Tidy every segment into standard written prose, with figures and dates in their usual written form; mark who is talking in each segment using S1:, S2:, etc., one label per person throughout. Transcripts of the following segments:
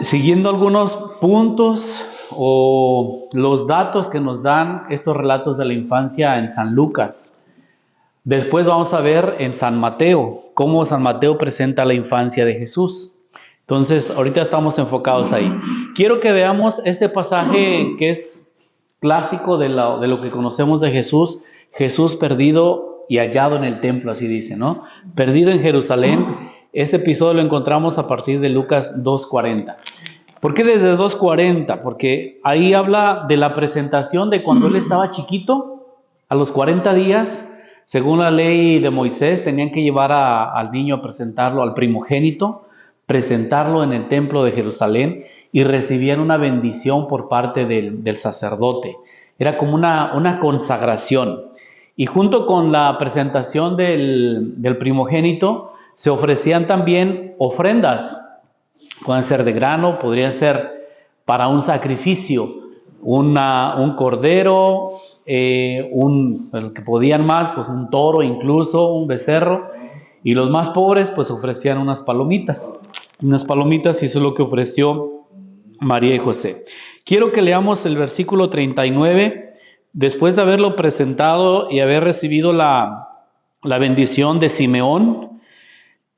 S1: Siguiendo algunos puntos o los datos que nos dan estos relatos de la infancia en San Lucas. Después vamos a ver en San Mateo, cómo San Mateo presenta la infancia de Jesús. Entonces, ahorita estamos enfocados ahí. Quiero que veamos este pasaje que es clásico de lo que conocemos de Jesús. Jesús perdido y hallado en el templo, así dice, ¿no? Perdido en Jerusalén. Este episodio lo encontramos a partir de Lucas 2:40. ¿Por qué desde 2:40? Porque ahí habla de la presentación de cuando él estaba chiquito, a los 40 días. Según la ley de Moisés, tenían que llevar al niño a presentarlo, al primogénito, presentarlo en el templo de Jerusalén y recibían una bendición por parte del sacerdote. Era como una consagración. Y junto con la presentación del primogénito, se ofrecían también ofrendas. Pueden ser de grano, podrían ser para un sacrificio, un cordero, el que podían más, pues un toro, incluso un becerro, y los más pobres pues ofrecían unas palomitas, y eso es lo que ofreció María y José. Quiero que leamos el versículo 39, después de haberlo presentado y haber recibido la bendición de Simeón.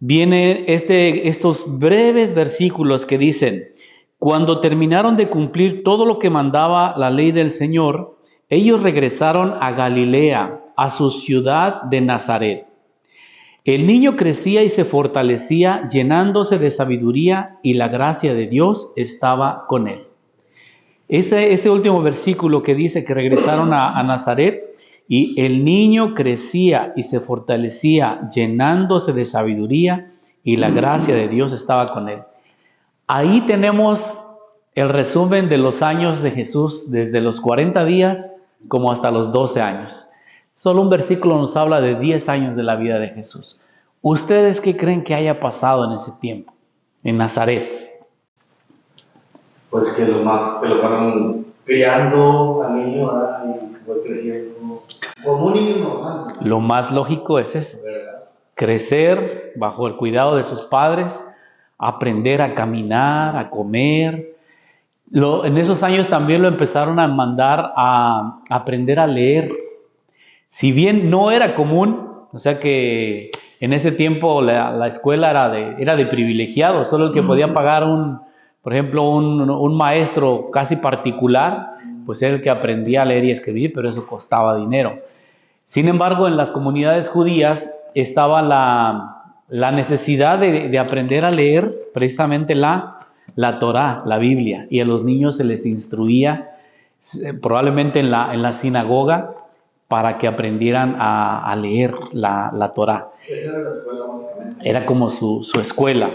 S1: Viene estos breves versículos que dicen: cuando terminaron de cumplir todo lo que mandaba la ley del Señor, ellos regresaron a Galilea, a su ciudad de Nazaret. El niño crecía y se fortalecía, llenándose de sabiduría, y la gracia de Dios estaba con él. Ese último versículo que dice que regresaron a Nazaret, y el niño crecía y se fortalecía, llenándose de sabiduría, y la gracia de Dios estaba con él. Ahí tenemos el resumen de los años de Jesús, desde los 40 días como hasta los 12 años. Solo un versículo nos habla de 10 años de la vida de Jesús. ¿Ustedes qué creen que haya pasado en ese tiempo, en Nazaret?
S2: Pues que lo fueron criando al niño, y fue creciendo como un niño normal.
S1: Lo más lógico es eso.
S2: ¿Verdad?
S1: Crecer bajo el cuidado de sus padres, aprender a caminar, a comer. En esos años también lo empezaron a mandar a aprender a leer. Si bien no era común, o sea que en ese tiempo la escuela era de privilegiados, solo el que podía pagar por ejemplo, un maestro casi particular, pues era el que aprendía a leer y escribir, pero eso costaba dinero. Sin embargo, en las comunidades judías estaba la necesidad de aprender a leer precisamente la Torá, la Biblia, y a los niños se les instruía probablemente en la sinagoga para que aprendieran a leer la Torá.
S2: Esa era la escuela, básicamente.
S1: Era como su escuela.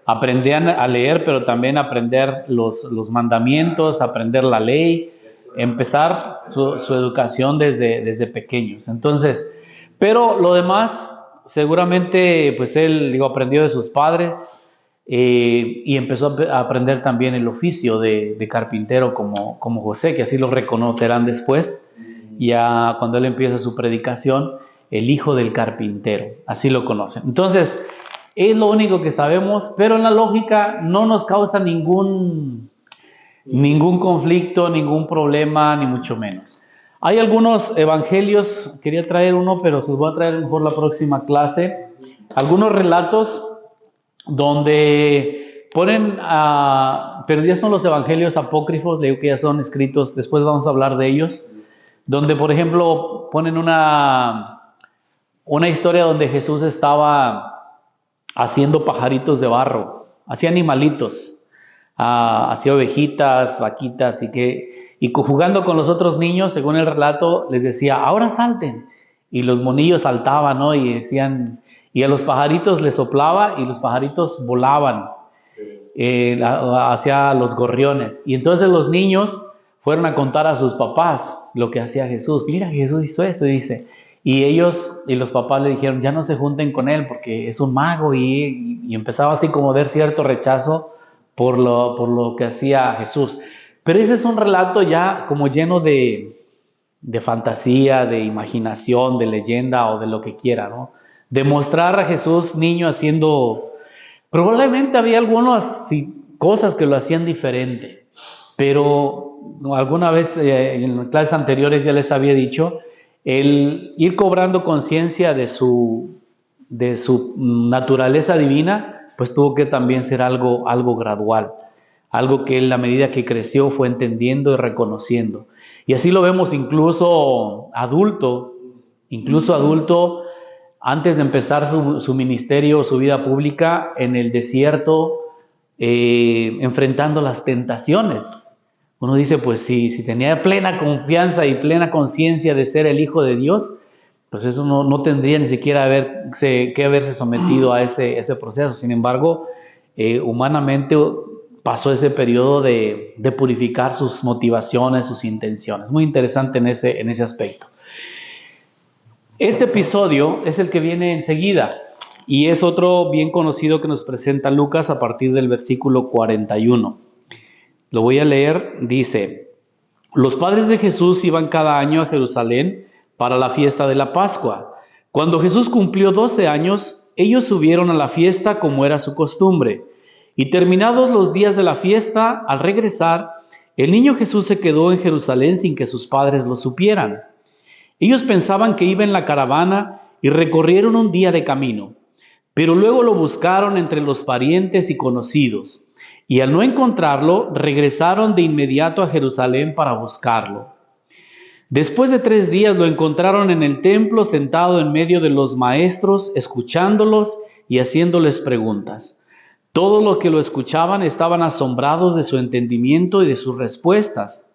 S1: Aprendían a leer, pero también aprender los mandamientos, aprender la ley, empezar su educación desde pequeños. Entonces, pero lo demás, seguramente, pues él aprendió de sus padres y empezó a aprender también el oficio de carpintero como José, que así lo reconocerán después, ya cuando él empieza su predicación, el hijo del carpintero, así lo conocen. Entonces, es lo único que sabemos, pero en la lógica no nos causa ningún conflicto, ningún problema, ni mucho menos. Hay algunos evangelios, quería traer uno, pero se los voy a traer mejor la próxima clase. Algunos relatos donde ponen, pero ya son los evangelios apócrifos, le digo que ya son escritos, después vamos a hablar de ellos, donde por ejemplo ponen una historia donde Jesús estaba haciendo pajaritos de barro, hacía animalitos, hacía ovejitas, vaquitas, y jugando con los otros niños, según el relato, les decía: ahora salten, y los monillos saltaban, ¿no? Y decían, y a los pajaritos les soplaba y los pajaritos volaban hacia los gorriones. Y entonces los niños fueron a contar a sus papás lo que hacía Jesús. Mira, Jesús hizo esto, dice. Y los papás le dijeron: ya no se junten con él porque es un mago, y empezaba así como a ver cierto rechazo por lo que hacía Jesús. Pero ese es un relato ya como lleno de fantasía, de imaginación, de leyenda o de lo que quiera, ¿no? De mostrar a Jesús niño haciendo Probablemente había algunas cosas que lo hacían diferente, pero alguna vez en clases anteriores ya les había dicho, el ir cobrando conciencia de su naturaleza divina, pues tuvo que también ser algo gradual, algo que él a medida que creció fue entendiendo y reconociendo. Y así lo vemos incluso adulto, antes de empezar su ministerio, su vida pública, en el desierto, enfrentando las tentaciones. Uno dice, pues si tenía plena confianza y plena conciencia de ser el Hijo de Dios, pues eso no tendría ni siquiera que haberse sometido a ese proceso. Sin embargo, humanamente pasó ese periodo de purificar sus motivaciones, sus intenciones. Muy interesante en ese aspecto. Este episodio es el que viene enseguida y es otro bien conocido que nos presenta Lucas a partir del versículo 41. Lo voy a leer, dice: los padres de Jesús iban cada año a Jerusalén para la fiesta de la Pascua. Cuando Jesús cumplió 12 años, ellos subieron a la fiesta como era su costumbre. Y terminados los días de la fiesta, al regresar, el niño Jesús se quedó en Jerusalén sin que sus padres lo supieran. Ellos pensaban que iba en la caravana y recorrieron un día de camino, pero luego lo buscaron entre los parientes y conocidos, y al no encontrarlo, regresaron de inmediato a Jerusalén para buscarlo. Después de 3 días lo encontraron en el templo sentado en medio de los maestros, escuchándolos y haciéndoles preguntas. Todos los que lo escuchaban estaban asombrados de su entendimiento y de sus respuestas.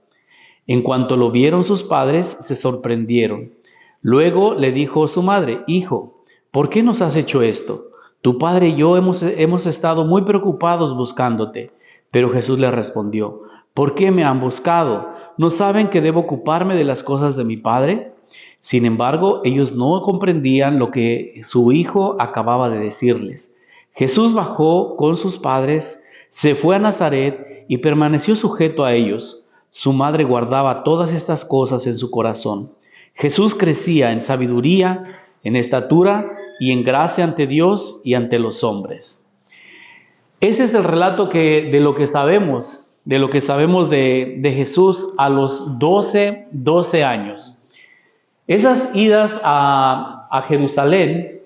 S1: En cuanto lo vieron sus padres, se sorprendieron. Luego le dijo su madre: hijo, ¿por qué nos has hecho esto? Tu padre y yo hemos estado muy preocupados buscándote. Pero Jesús le respondió: ¿por qué me han buscado? ¿No saben que debo ocuparme de las cosas de mi padre? Sin embargo, ellos no comprendían lo que su hijo acababa de decirles. Jesús bajó con sus padres, se fue a Nazaret y permaneció sujeto a ellos. Su madre guardaba todas estas cosas en su corazón. Jesús crecía en sabiduría, en estatura y en gracia ante Dios y ante los hombres. Ese es el relato de lo que sabemos de Jesús a los 12 años. Esas idas a Jerusalén,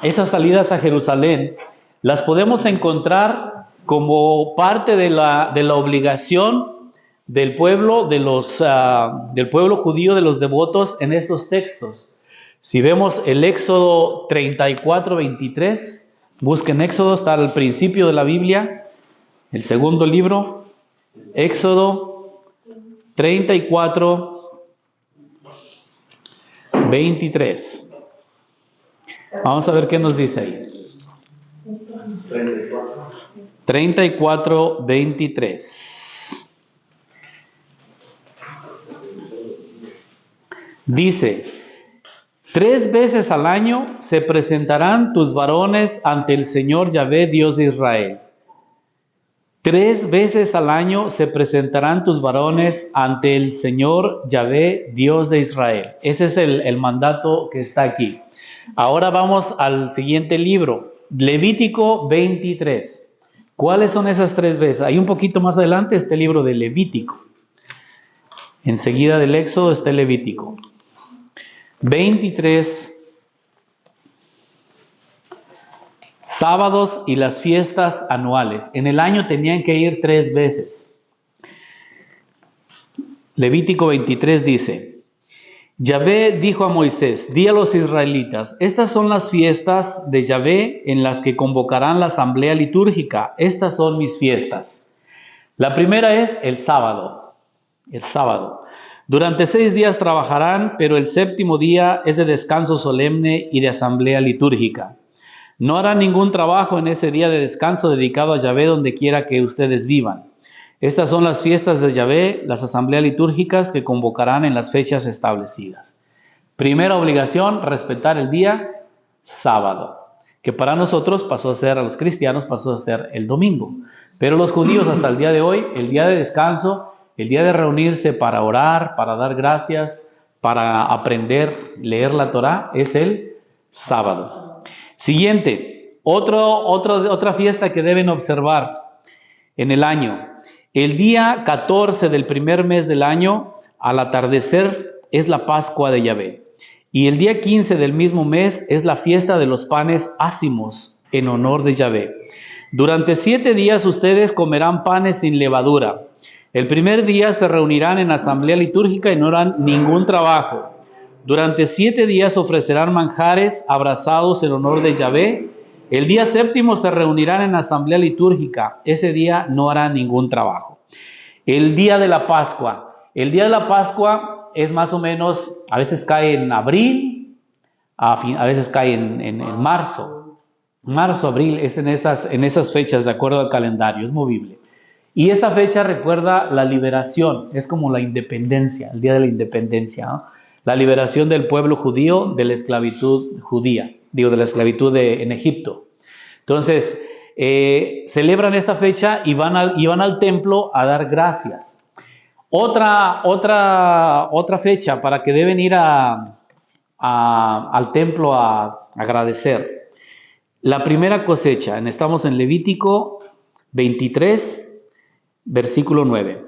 S1: esas salidas a Jerusalén, las podemos encontrar como parte de la obligación del pueblo, del pueblo judío, de los devotos en estos textos. Si vemos el Éxodo 34, 23, busquen Éxodo, está al principio de la Biblia, el segundo libro, Éxodo 34, 23. Vamos a ver qué nos dice ahí. 34, 23. Dice: 3 veces al año se presentarán tus varones ante el Señor Yahvé, Dios de Israel. 3 veces al año se presentarán tus varones ante el Señor Yahvé, Dios de Israel. Ese es el mandato que está aquí. Ahora vamos al siguiente libro, Levítico 23. ¿Cuáles son esas 3 veces? Hay un poquito más adelante este libro de Levítico. Enseguida del Éxodo está el Levítico. 23. Sábados y las fiestas anuales. En el año tenían que ir 3 veces. Levítico 23 dice: Yahvé dijo a Moisés: di a los israelitas, estas son las fiestas de Yahvé en las que convocarán la asamblea litúrgica. Estas son mis fiestas. La primera es el sábado. El sábado. Durante 6 días trabajarán, pero el 7º día es de descanso solemne y de asamblea litúrgica. No harán ningún trabajo en ese día de descanso dedicado a Yahvé donde quiera que ustedes vivan. Estas son las fiestas de Yahvé, las asambleas litúrgicas que convocarán en las fechas establecidas. Primera obligación, respetar el día sábado, que para nosotros pasó a ser, a los cristianos pasó a ser el domingo. Pero los judíos hasta el día de hoy, el día de descanso, el día de reunirse para orar, para dar gracias, para aprender, leer la Torá, es el sábado. Siguiente, Otra fiesta que deben observar en el año. El día 14 del primer mes del año, al atardecer, es la Pascua de Yahvé. Y el día 15 del mismo mes es la fiesta de los panes ácimos en honor de Yahvé. Durante 7 días ustedes comerán panes sin levadura. El primer día se reunirán en asamblea litúrgica y no harán ningún trabajo. Durante 7 días ofrecerán manjares abrazados en honor de Yahvé. El día séptimo se reunirán en asamblea litúrgica. Ese día no harán ningún trabajo. El día de la Pascua. El día de la Pascua es más o menos, a veces cae en abril, a veces cae en marzo. Marzo, abril, es en esas fechas de acuerdo al calendario, es movible. Y esa fecha recuerda la liberación, es como la independencia, el día de la independencia, ¿no? La liberación del pueblo judío de la esclavitud judía, de la esclavitud en Egipto. Entonces, celebran esa fecha y van al templo a dar gracias. Otra fecha para que deben ir al templo a agradecer. La primera cosecha, estamos en Levítico 23, versículo 9.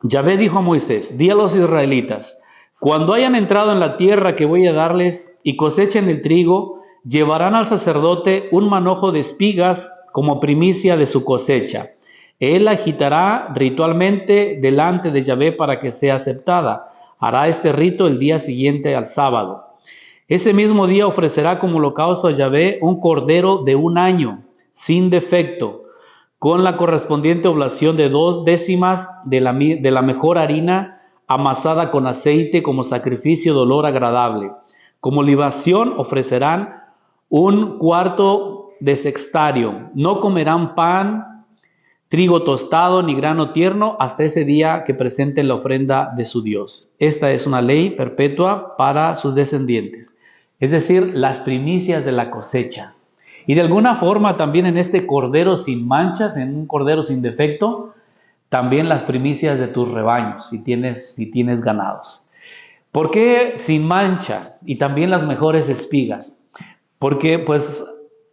S1: Yahvé dijo a Moisés: di a los israelitas, cuando hayan entrado en la tierra que voy a darles y cosechen el trigo, llevarán al sacerdote un manojo de espigas como primicia de su cosecha. Él la agitará ritualmente delante de Yahvé para que sea aceptada. Hará este rito el día siguiente al sábado. Ese mismo día ofrecerá como holocausto a Yahvé un cordero de 1 año, sin defecto, con la correspondiente oblación de 2 décimas de la mejor harina amasada con aceite como sacrificio de olor agradable. Como libación ofrecerán 1/4 de sextario. No comerán pan, trigo tostado ni grano tierno hasta ese día que presenten la ofrenda de su Dios. Esta es una ley perpetua para sus descendientes, es decir, las primicias de la cosecha. Y de alguna forma también en este cordero sin manchas, en un cordero sin defecto, también las primicias de tus rebaños, si tienes ganados. ¿Por qué sin mancha? Y también las mejores espigas. Porque pues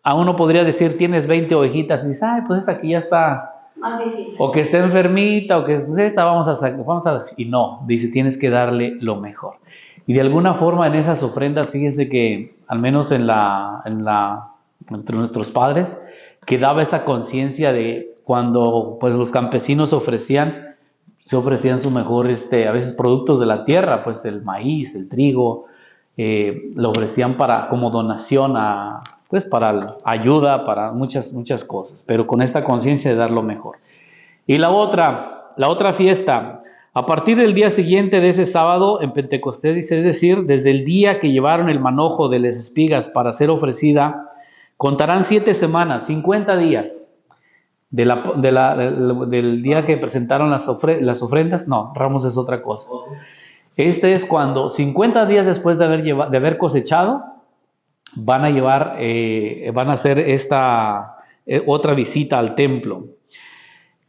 S1: a uno podría decir, tienes 20 ovejitas y dices, ay, pues esta aquí ya está, o que está enfermita, o que pues esta vamos a... Y no, dice, tienes que darle lo mejor. Y de alguna forma en esas ofrendas, fíjense que al menos entre nuestros padres, quedaba esa conciencia de cuando pues los campesinos se ofrecían su mejor, a veces productos de la tierra, pues el maíz, el trigo, lo ofrecían como donación para ayuda, para muchas cosas, pero con esta conciencia de dar lo mejor. Y la otra fiesta, a partir del día siguiente de ese sábado en Pentecostés, dice, es decir, desde el día que llevaron el manojo de las espigas para ser ofrecida, contarán 7 semanas, 50 días del día que presentaron las ofrendas. No, ramos es otra cosa. Este es cuando 50 días después de haber cosechado, van a hacer esta otra visita al templo.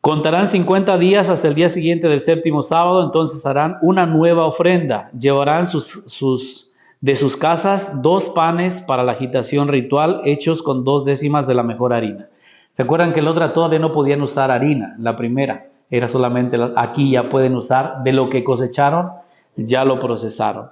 S1: Contarán 50 días hasta el día siguiente del séptimo sábado, entonces harán una nueva ofrenda. Llevarán de sus casas 2 panes para la agitación ritual, hechos con 2 décimas de la mejor harina. ¿Se acuerdan que la otra todavía no podían usar harina? La primera era solamente, aquí ya pueden usar de lo que cosecharon, ya lo procesaron.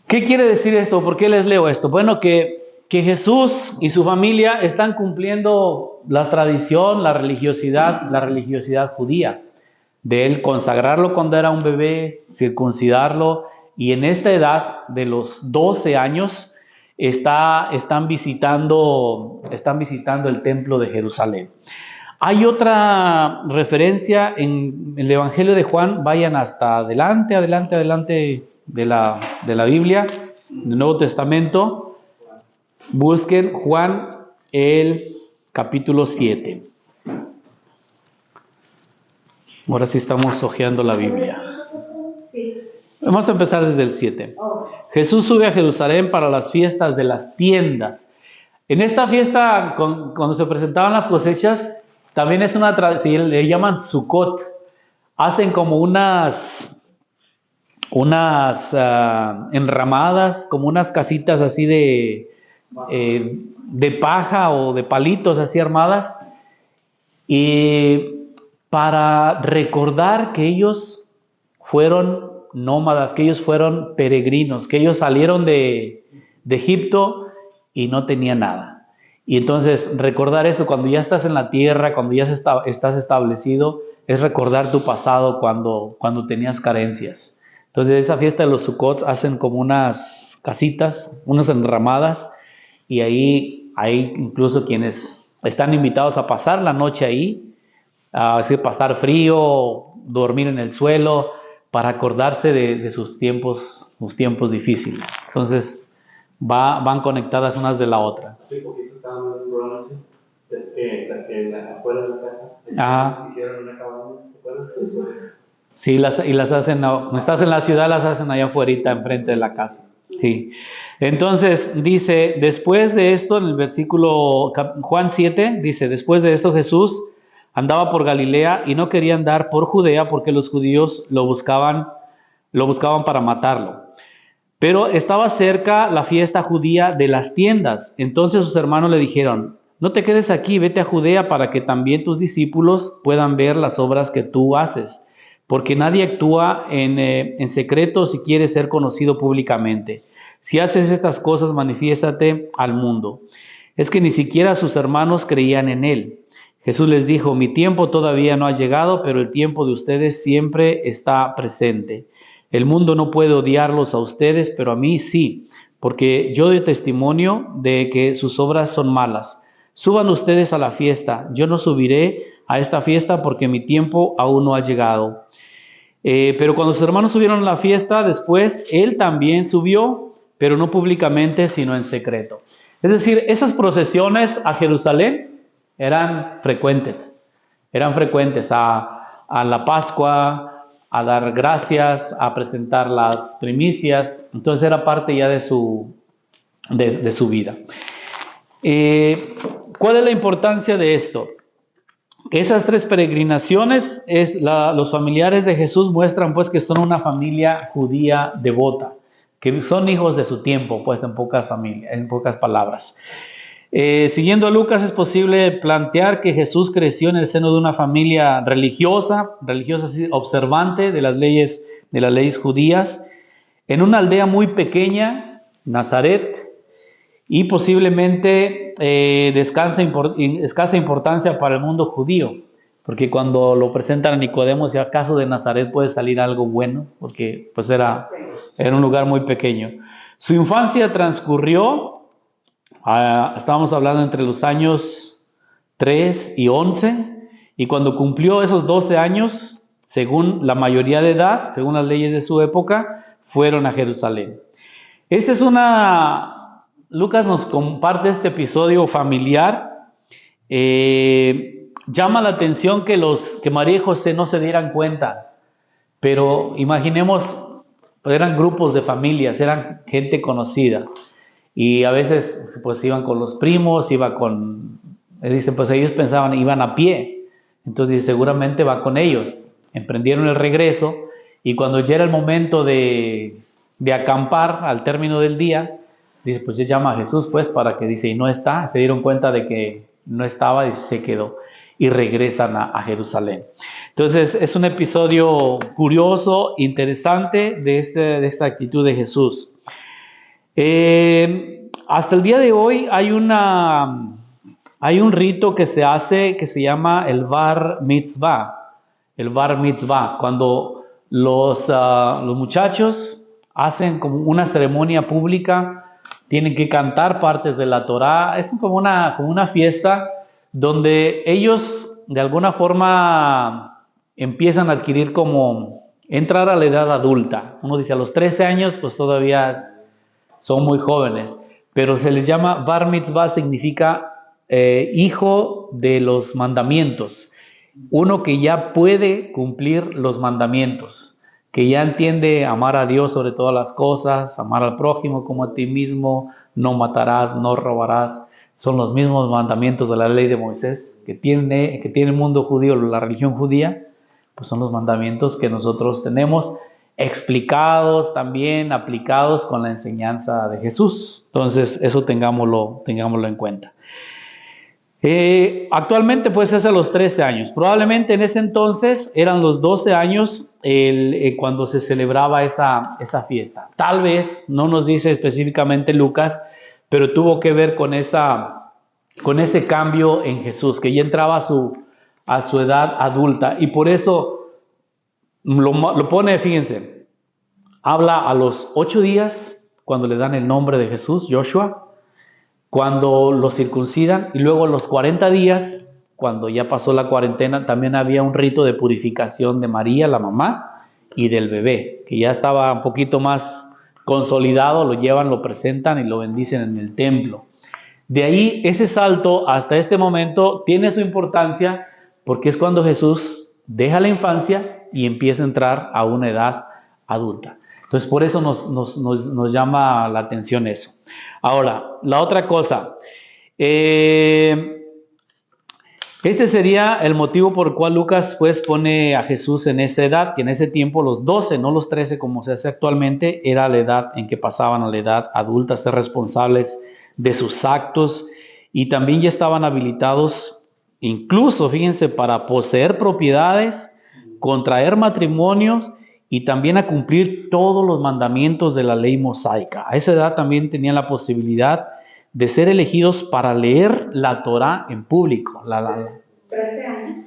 S1: ¿Qué quiere decir esto? ¿Por qué les leo esto? Bueno, que Jesús y su familia están cumpliendo la tradición, la religiosidad judía, de él consagrarlo cuando era un bebé, circuncidarlo, y en esta edad de los 12 años están visitando el templo de Jerusalén. Hay otra referencia en el Evangelio de Juan, vayan hasta adelante de la Biblia, del Nuevo Testamento, busquen Juan el capítulo 7. Ahora sí estamos hojeando la Biblia. Sí. Vamos a empezar desde el 7. Jesús sube a Jerusalén para las fiestas de las tiendas. En esta fiesta, cuando se presentaban las cosechas, también es una tradición, le llaman Sukkot. Hacen como unas enramadas, como unas casitas así de paja o de palitos así armadas, y para recordar que ellos fueron nómadas, que ellos fueron peregrinos, que ellos salieron de Egipto y no tenían nada. Y entonces recordar eso cuando ya estás en la tierra, cuando ya estás establecido, es recordar tu pasado cuando tenías carencias. Entonces esa fiesta de los Sukkot hacen como unas casitas, unas enramadas, y ahí hay incluso quienes están invitados a pasar la noche ahí, a decir, pasar frío, dormir en el suelo, para acordarse de sus tiempos difíciles. Entonces van conectadas unas de la otra.
S2: Hace poquito estaba en un programa así, afuera de la casa,
S1: Ajá.
S2: hicieron una cabaña, ¿te acuerdas?
S1: Sí, y las hacen, no estás en la ciudad, las hacen allá afuera, enfrente de la casa. Sí. Entonces dice, después de esto, en el versículo Juan 7, dice, después de esto Jesús andaba por Galilea y no quería andar por Judea porque los judíos lo buscaban para matarlo. Pero estaba cerca la fiesta judía de las tiendas. Entonces sus hermanos le dijeron, no te quedes aquí, vete a Judea para que también tus discípulos puedan ver las obras que tú haces. Porque nadie actúa en secreto si quiere ser conocido públicamente. Si haces estas cosas, manifiéstate al mundo. Es que ni siquiera sus hermanos creían en él. Jesús les dijo, mi tiempo todavía no ha llegado, pero el tiempo de ustedes siempre está presente. El mundo no puede odiarlos a ustedes, pero a mí sí, porque yo doy testimonio de que sus obras son malas. Suban ustedes a la fiesta. Yo no subiré a esta fiesta porque mi tiempo aún no ha llegado. Pero cuando sus hermanos subieron a la fiesta, después él también subió, pero no públicamente, sino en secreto. Es decir, esas procesiones a Jerusalén eran frecuentes a la Pascua, a dar gracias, a presentar las primicias. Entonces era parte ya de su vida. ¿Cuál es la importancia de esto? Esas tres peregrinaciones, los familiares de Jesús muestran pues que son una familia judía devota, que son hijos de su tiempo, pues en pocas palabras. Siguiendo a Lucas, es posible plantear que Jesús creció en el seno de una familia religiosa observante de las leyes judías, en una aldea muy pequeña, Nazaret, y posiblemente de escasa importancia para el mundo judío, porque cuando lo presentan a Nicodemo, si acaso de Nazaret puede salir algo bueno, porque pues era un lugar muy pequeño. Su infancia transcurrió, estábamos hablando entre los años 3 y 11, y cuando cumplió esos 12 años, según la mayoría de edad, según las leyes de su época, fueron a Jerusalén. Lucas nos comparte este episodio familiar. Llama la atención que María y José no se dieran cuenta, pero imaginemos, pues eran grupos de familias, eran gente conocida, y a veces pues iban con los primos, dicen, pues ellos pensaban, iban a pie, entonces seguramente va con ellos. Emprendieron el regreso, y cuando ya era el momento de acampar al término del día, dice, pues ya llama a Jesús, pues, para que dice, y no está. Se dieron cuenta de que no estaba y se quedó. Y regresan a Jerusalén. Entonces, es un episodio curioso, interesante de esta actitud de Jesús. Hasta el día de hoy hay un rito que se hace que se llama el Bar Mitzvah. El Bar Mitzvah, cuando los muchachos hacen como una ceremonia pública, tienen que cantar partes de la Torá. Es como una fiesta donde ellos de alguna forma empiezan a adquirir entrar a la edad adulta. Uno dice a los 13 años, pues todavía son muy jóvenes, pero se les llama Bar Mitzvah, significa hijo de los mandamientos. Uno que ya puede cumplir los mandamientos, que ya entiende amar a Dios sobre todas las cosas, amar al prójimo como a ti mismo, no matarás, no robarás. Son los mismos mandamientos de la ley de Moisés que tiene el mundo judío, la religión judía, pues son los mandamientos que nosotros tenemos explicados también, aplicados con la enseñanza de Jesús. Entonces, eso tengámoslo en cuenta. Actualmente pues es a los 13 años. Probablemente en ese entonces eran los 12 años cuando se celebraba esa fiesta. Tal vez, no nos dice específicamente Lucas, pero tuvo que ver con ese cambio en Jesús, que ya entraba a su edad adulta. Y por eso lo pone, fíjense, habla a los 8 días cuando le dan el nombre de Jesús, Joshua, cuando lo circuncidan, y luego a los 40 días, cuando ya pasó la cuarentena, también había un rito de purificación de María, la mamá, y del bebé, que ya estaba un poquito más consolidado, lo llevan, lo presentan y lo bendicen en el templo. De ahí, ese salto hasta este momento tiene su importancia, porque es cuando Jesús deja la infancia y empieza a entrar a una edad adulta. Entonces, por eso nos llama la atención eso. Ahora, la otra cosa. Este sería el motivo por el cual Lucas pues pone a Jesús en esa edad, que en ese tiempo los 12, no los 13 como se hace actualmente, era la edad en que pasaban a la edad adulta, a ser responsables de sus actos, y también ya estaban habilitados, incluso, fíjense, para poseer propiedades, contraer matrimonios, y también a cumplir todos los mandamientos de la ley mosaica. A esa edad también tenían la posibilidad de ser elegidos para leer la Torá en público.
S3: 13 años.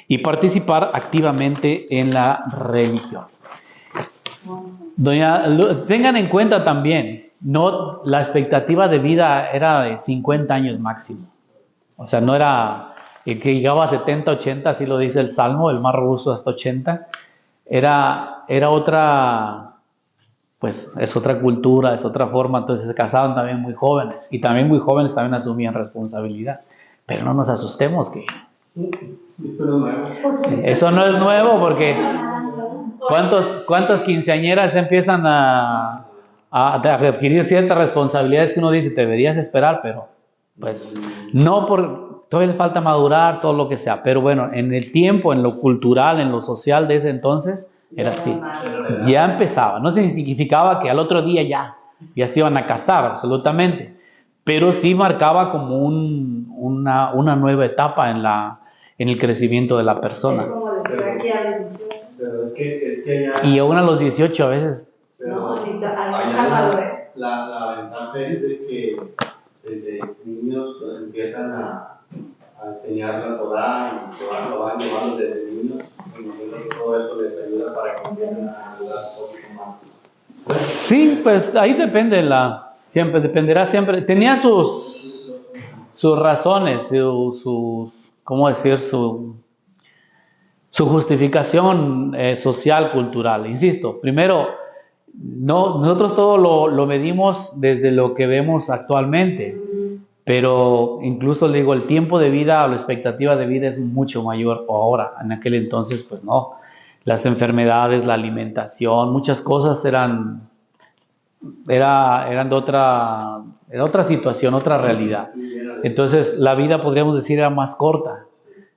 S1: Y participar activamente en la religión. Tengan en cuenta también, la expectativa de vida era de 50 años máximo. O sea, no era el que llegaba a 70, 80, así lo dice el Salmo, el más robusto hasta 80, era otra, pues es otra cultura, es otra forma, entonces se casaban también muy jóvenes, y también muy jóvenes también asumían responsabilidad, pero no nos asustemos que... Eso no es nuevo, porque ¿cuántas quinceañeras empiezan a adquirir ciertas responsabilidades que uno dice, te deberías esperar, pero pues no por... Todavía les falta madurar, todo lo que sea. Pero bueno, en el tiempo, en lo cultural, en lo social de ese entonces, era así. Ya empezaba. No significaba que al otro día ya se iban a casar, absolutamente. Pero sí marcaba como una nueva etapa en el crecimiento de la persona.
S3: Es como decir aquí a los 18.
S2: Pero es que allá...
S1: Y aún a los 18 a veces.
S3: No, ahorita
S2: allá la ventaja es de que desde niños pues, empiezan a enseñar la Torá y lo van llevando desde niños, y yo creo que todo eso les ayuda para que empiecen a ayudar un poquito más.
S1: Sí, pues ahí dependerá siempre. Tenía sus razones, ¿cómo decir? Su justificación social, cultural. Insisto, primero, nosotros todo lo medimos desde lo que vemos actualmente. Pero incluso le digo, el tiempo de vida o la expectativa de vida es mucho mayor ahora. En aquel entonces, pues no. Las enfermedades, la alimentación, muchas cosas eran de otra situación, otra realidad. Entonces, la vida, podríamos decir, era más corta.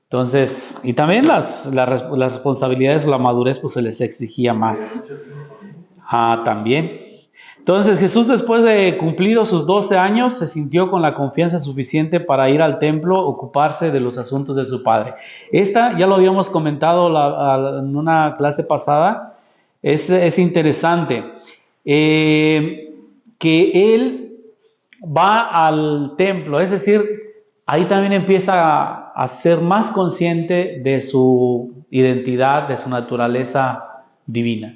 S1: Entonces, y también las responsabilidades o la madurez, pues se les exigía más. También. Entonces Jesús, después de cumplidos sus 12 años, se sintió con la confianza suficiente para ir al templo, ocuparse de los asuntos de su padre. Esta ya lo habíamos comentado en una clase pasada, es interesante, que él va al templo, es decir, ahí también empieza a ser más consciente de su identidad, de su naturaleza divina.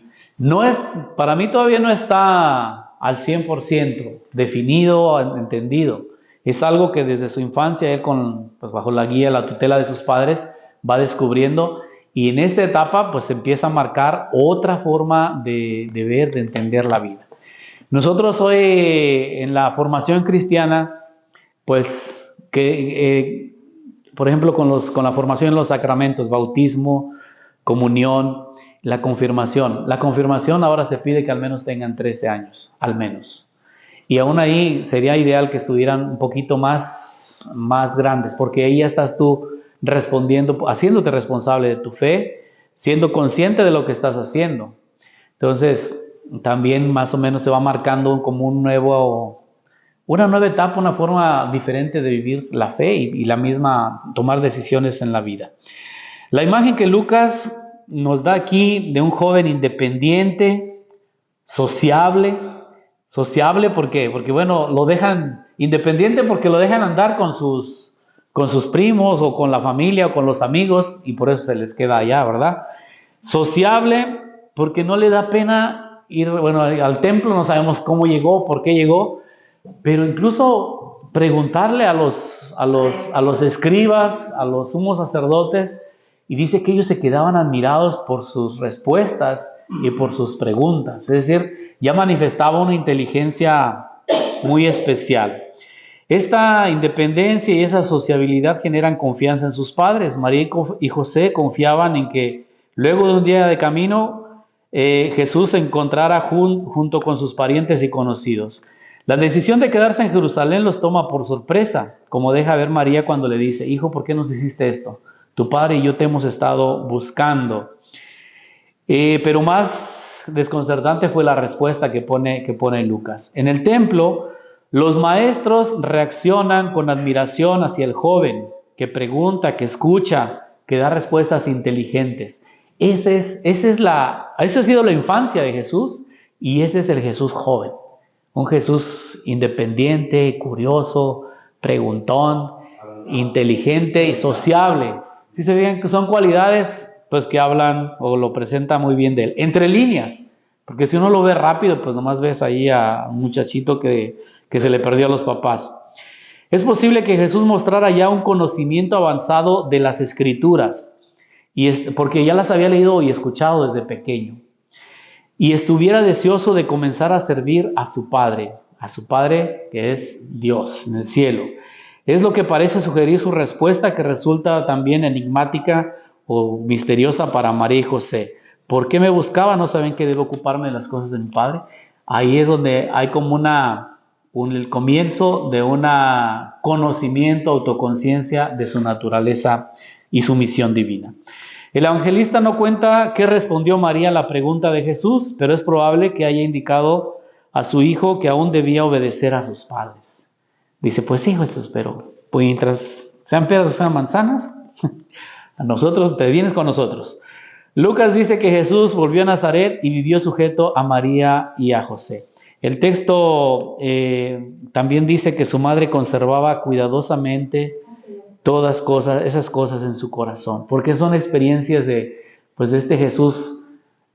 S1: Para mí todavía no está al 100% definido, entendido. Es algo que desde su infancia él pues bajo la guía, la tutela de sus padres, va descubriendo, y en esta etapa pues empieza a marcar otra forma de ver, de entender la vida. Nosotros hoy en la formación cristiana, pues por ejemplo con la formación en los sacramentos, bautismo, comunión, la confirmación. La confirmación ahora se pide que al menos tengan 13 años, al menos. Y aún ahí sería ideal que estuvieran un poquito más grandes, porque ahí ya estás tú respondiendo, haciéndote responsable de tu fe, siendo consciente de lo que estás haciendo. Entonces, también más o menos se va marcando como una nueva etapa, una forma diferente de vivir la fe y la misma tomar decisiones en la vida. La imagen que Lucas nos da aquí de un joven independiente, sociable. ¿Por qué? Porque bueno, lo dejan independiente porque lo dejan andar con sus primos o con la familia o con los amigos y por eso se les queda allá, ¿verdad? Sociable porque no le da pena ir, bueno, al templo, no sabemos cómo llegó, por qué llegó, pero incluso preguntarle a los escribas, a los sumos sacerdotes, y dice que ellos se quedaban admirados por sus respuestas y por sus preguntas. Es decir, ya manifestaba una inteligencia muy especial. Esta independencia y esa sociabilidad generan confianza en sus padres. María y José confiaban en que luego de un día de camino, Jesús se encontrara junto con sus parientes y conocidos. La decisión de quedarse en Jerusalén los toma por sorpresa, como deja ver María cuando le dice: hijo, ¿por qué nos hiciste esto? Tu padre y yo te hemos estado buscando. Pero más desconcertante fue la respuesta que pone Lucas. En el templo, los maestros reaccionan con admiración hacia el joven, que pregunta, que escucha, que da respuestas inteligentes. Esa ha sido la infancia de Jesús, y ese es el Jesús joven. Un Jesús independiente, curioso, preguntón, inteligente y sociable. Si se fijan que son cualidades pues que hablan o lo presenta muy bien de él. Entre líneas, porque si uno lo ve rápido, pues nomás ves ahí a un muchachito que se le perdió a los papás. Es posible que Jesús mostrara ya un conocimiento avanzado de las Escrituras, porque ya las había leído y escuchado desde pequeño, y estuviera deseoso de comenzar a servir a su Padre que es Dios en el cielo. Es lo que parece sugerir su respuesta, que resulta también enigmática o misteriosa para María y José. ¿Por qué me buscaba? ¿No saben que debo ocuparme de las cosas de mi Padre? Ahí es donde hay como el comienzo de un conocimiento, autoconciencia de su naturaleza y su misión divina. El evangelista no cuenta qué respondió María a la pregunta de Jesús, pero es probable que haya indicado a su hijo que aún debía obedecer a sus padres. Dice: pues sí, Jesús, pero pues mientras sean peras o sean manzanas, a nosotros, te vienes con nosotros. Lucas dice que Jesús volvió a Nazaret y vivió sujeto a María y a José. El texto también dice que su madre conservaba cuidadosamente todas esas cosas en su corazón, porque son experiencias de este Jesús,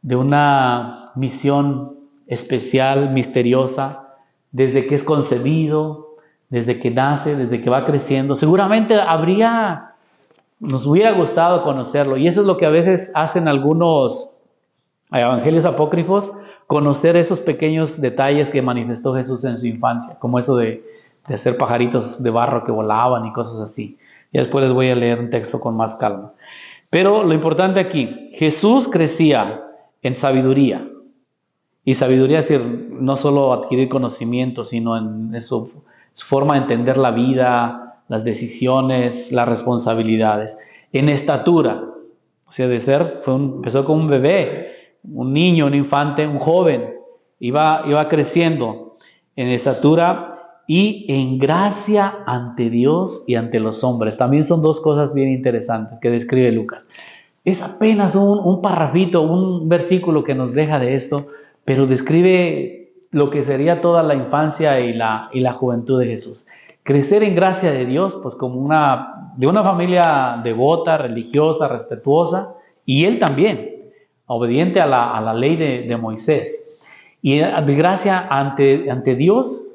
S1: de una misión especial, misteriosa, desde que es concebido, desde que nace, desde que va creciendo. Seguramente nos hubiera gustado conocerlo, y eso es lo que a veces hacen algunos evangelios apócrifos, conocer esos pequeños detalles que manifestó Jesús en su infancia, como eso de hacer pajaritos de barro que volaban y cosas así. Y después les voy a leer un texto con más calma. Pero lo importante aquí, Jesús crecía en sabiduría. Y sabiduría es decir, no solo adquirir conocimiento, sino en su forma de entender la vida, las decisiones, las responsabilidades. En estatura, o sea, empezó como un bebé, un niño, un infante, un joven. Iba creciendo en estatura y en gracia ante Dios y ante los hombres. También son dos cosas bien interesantes que describe Lucas. Es apenas un parrafito, un versículo que nos deja de esto, pero describe lo que sería toda la infancia y la juventud de Jesús. Crecer en gracia de Dios, pues como de una familia devota, religiosa, respetuosa, y él también, obediente a la ley de Moisés. Y de gracia ante Dios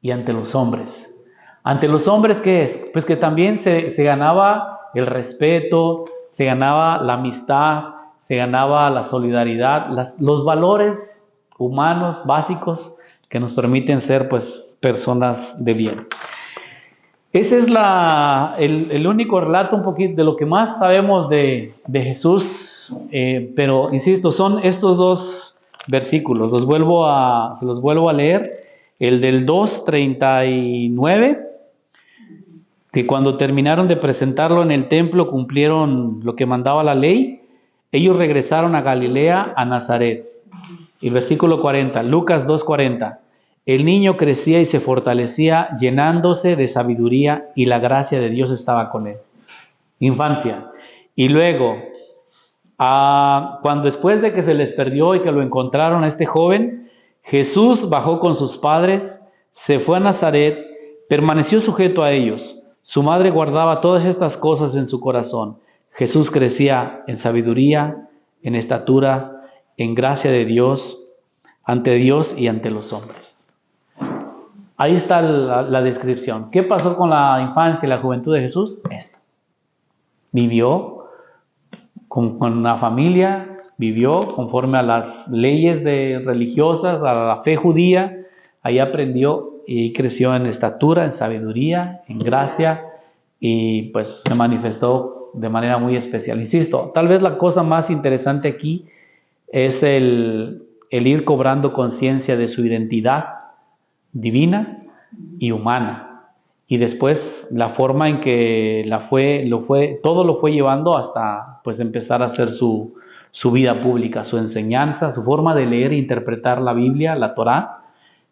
S1: y ante los hombres. Ante los hombres, ¿qué es? Pues que también se ganaba el respeto, se ganaba la amistad, se ganaba la solidaridad, los valores humanos básicos que nos permiten ser pues personas de bien. Ese es el único relato un poquito de lo que más sabemos de Jesús, pero insisto, son estos dos versículos, se los vuelvo a leer. El del 2:39, que cuando terminaron de presentarlo en el templo cumplieron lo que mandaba la ley, Ellos regresaron a Galilea, a Nazaret. Y versículo 40, Lucas 2:40. El niño crecía y se fortalecía, llenándose de sabiduría, y la gracia de Dios estaba con él. Infancia. Y luego, cuando después de que se les perdió y que lo encontraron a este joven, Jesús bajó con sus padres, se fue a Nazaret, permaneció sujeto a ellos. Su madre guardaba todas estas cosas en su corazón. Jesús crecía en sabiduría, en estatura, en gracia de Dios, ante Dios y ante los hombres. Ahí está la descripción. ¿Qué pasó con la infancia y la juventud de Jesús? Esto. Vivió con una familia, vivió conforme a las leyes religiosas, a la fe judía. Ahí aprendió y creció en estatura, en sabiduría, en gracia, y pues se manifestó de manera muy especial. Insisto, tal vez la cosa más interesante aquí es el ir cobrando conciencia de su identidad divina y humana. Y después la forma en que todo lo fue llevando hasta pues empezar a hacer su vida pública, su enseñanza, su forma de leer e interpretar la Biblia, la Torá,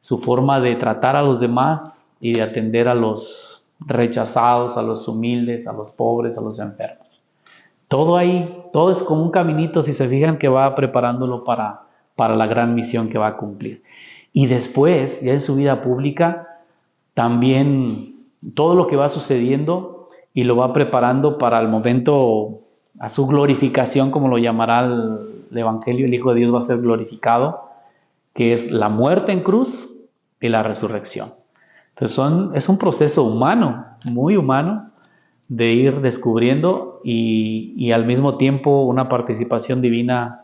S1: su forma de tratar a los demás y de atender a los rechazados, a los humildes, a los pobres, a los enfermos. Todo ahí, todo es como un caminito, si se fijan, que va preparándolo para la gran misión que va a cumplir. Y después, ya en su vida pública, también todo lo que va sucediendo y lo va preparando para el momento, a su glorificación, como lo llamará el Evangelio. El Hijo de Dios va a ser glorificado, que es la muerte en cruz y la resurrección. Entonces es un proceso humano, muy humano, de ir descubriendo y al mismo tiempo una participación divina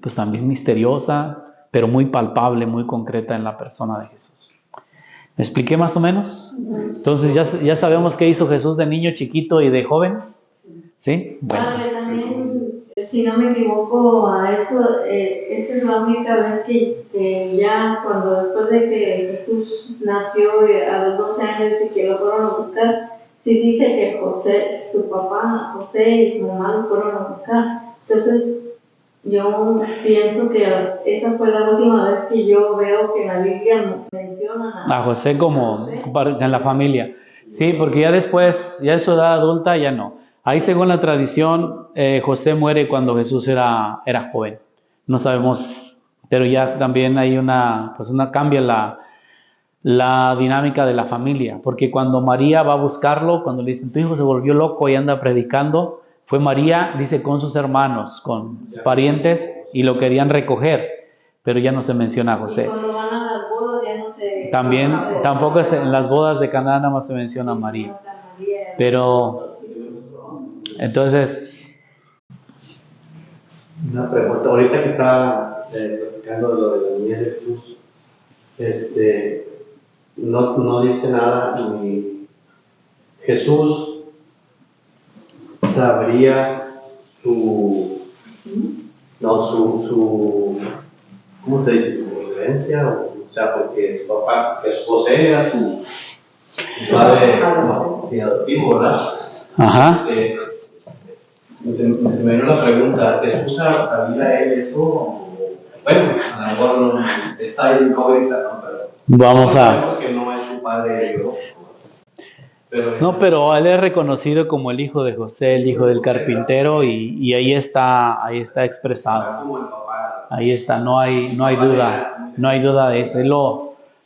S1: pues también misteriosa, pero muy palpable, muy concreta en la persona de Jesús. ¿Me expliqué más o menos? Entonces ya sabemos qué hizo Jesús de niño chiquito y de joven. ¿Sí? Bueno.
S3: Padre, también, si no me equivoco, a eso, esa es la única vez que ya cuando después de que Jesús nació a los 12 años y que lo fueron a buscar, sí dice que José, su papá José y su mamá lo fueron a buscar. Entonces, yo pienso que esa fue la última vez que yo veo que la Biblia menciona
S1: a José como en la familia. Sí, porque ya después, ya en su edad adulta, ya no. Ahí, según la tradición, José muere cuando Jesús era joven. No sabemos, pero ya también hay cambia la dinámica de la familia. Porque cuando María va a buscarlo, cuando le dicen, tu hijo se volvió loco y anda predicando, fue María, dice, con sus hermanos, con sus parientes, y lo querían recoger, pero ya no se menciona a José.
S3: Y cuando van a las bodas ya no se...
S1: También, tampoco en las bodas de Caná nada más se menciona a María. Pero, entonces...
S2: Una pregunta, ahorita que estaba platicando de lo de la niñez de Jesús, no dice nada, ni Jesús sabría ¿cómo se dice? Su procedencia, o sea, porque su papá, que José era su padre adoptivo, ¿verdad?
S1: Ajá.
S2: Me vino la pregunta, ¿Jesús sabía él eso? Bueno, a lo mejor no, está ahí incógnita, ¿no? Pero sabemos que no es su padre yo.
S1: Pero él es reconocido como el hijo de José, el hijo del carpintero, y ahí está expresado. Ahí está, no hay duda de eso. Él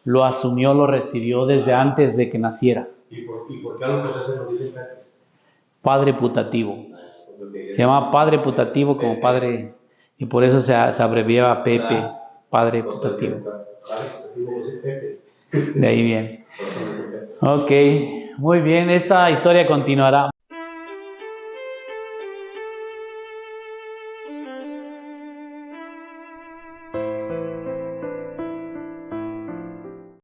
S1: lo asumió, lo recibió desde antes de que naciera.
S2: ¿Y por qué a los procesos nos dicen
S1: Padre putativo. Se llama padre putativo como padre, y por eso se abreviaba Pepe, padre putativo. De ahí viene. Ok, muy bien, esta historia continuará.